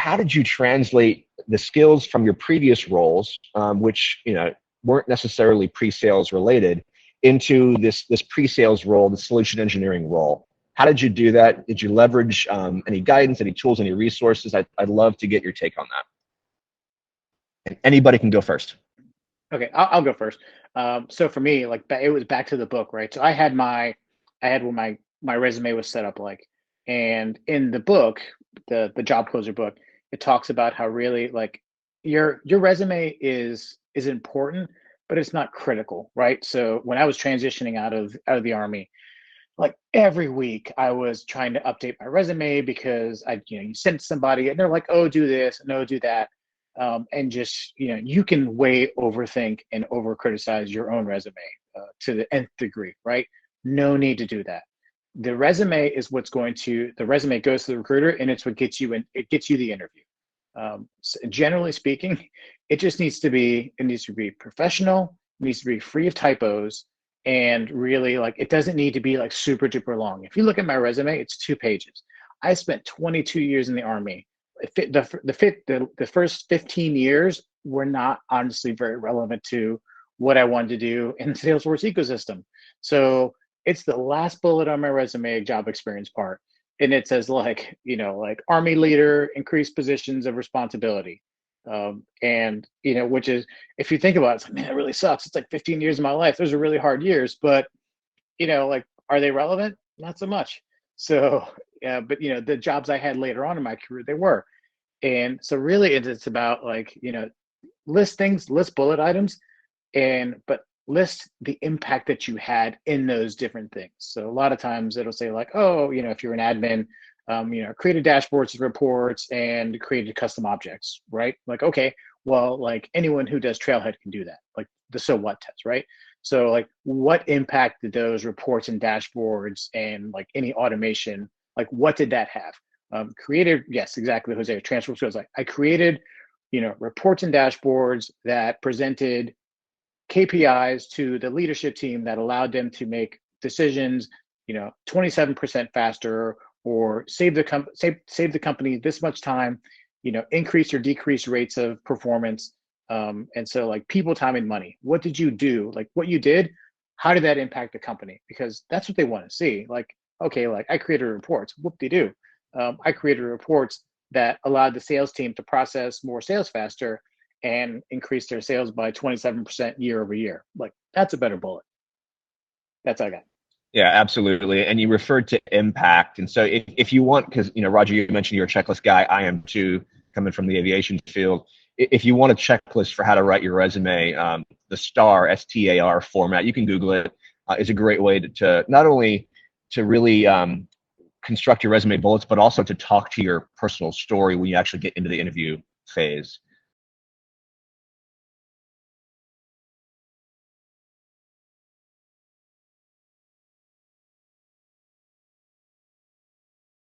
how did you translate the skills from your previous roles, which weren't necessarily pre-sales related, into this pre-sales role, the solution engineering role? How did you do that? Did you leverage any guidance, any tools, any resources? I'd love to get your take on that. And anybody can go first. Okay, I'll go first. So for me, like it was back to the book, right? So I had what my resume was set up like, and in the book, the job closer book, it talks about how really like your resume is important, but it's not critical, right? So when I was transitioning out of the army, like every week I was trying to update my resume because you send somebody and they're like, oh, do this, no, do that. And just, you can way overthink and over criticize your own resume to the nth degree, right? No need to do that. The resume is the resume goes to the recruiter and it's what gets you in, it gets you the interview. So generally speaking, it needs to be professional, it needs to be free of typos, and really like it doesn't need to be like super duper long. If you look at my resume, it's 2 pages. I spent 22 years in the army. The first 15 years were not honestly very relevant to what I wanted to do in the Salesforce ecosystem. So it's the last bullet on my resume, job experience part, and it says like army leader, increased positions of responsibility. And which is, if you think about it, it's like, man, it really sucks. It's like 15 years of my life. Those are really hard years, but like, are they relevant? Not so much. So yeah, but the jobs I had later on in my career, they were. And so really it's about like, list bullet items, but list the impact that you had in those different things. So a lot of times it'll say like, oh, if you're an admin, created dashboards, reports, and created custom objects, right? Like, okay, well, like anyone who does Trailhead can do that, like the so what test, right? So like what impact did those reports and dashboards and like any automation, like what did that have? Created, yes, exactly, Jose, transfer skills. Like I created, reports and dashboards that presented KPIs to the leadership team that allowed them to make decisions, 27% faster, or save the company this much time, increase or decrease rates of performance. And so like people, time, and money. What did you do? Like what you did, how did that impact the company? Because that's what they want to see. Like, okay, like I created reports, whoop-de-doo. I created reports that allowed the sales team to process more sales faster and increase their sales by 27% year over year. Like that's a better bullet. That's all I got. Yeah, absolutely. And you referred to impact. And so if you want, because, Roger, you mentioned you're a checklist guy. I am too, coming from the aviation field. If you want a checklist for how to write your resume, the STAR, STAR format, you can Google it, is a great way to not only to really construct your resume bullets, but also to talk to your personal story when you actually get into the interview phase.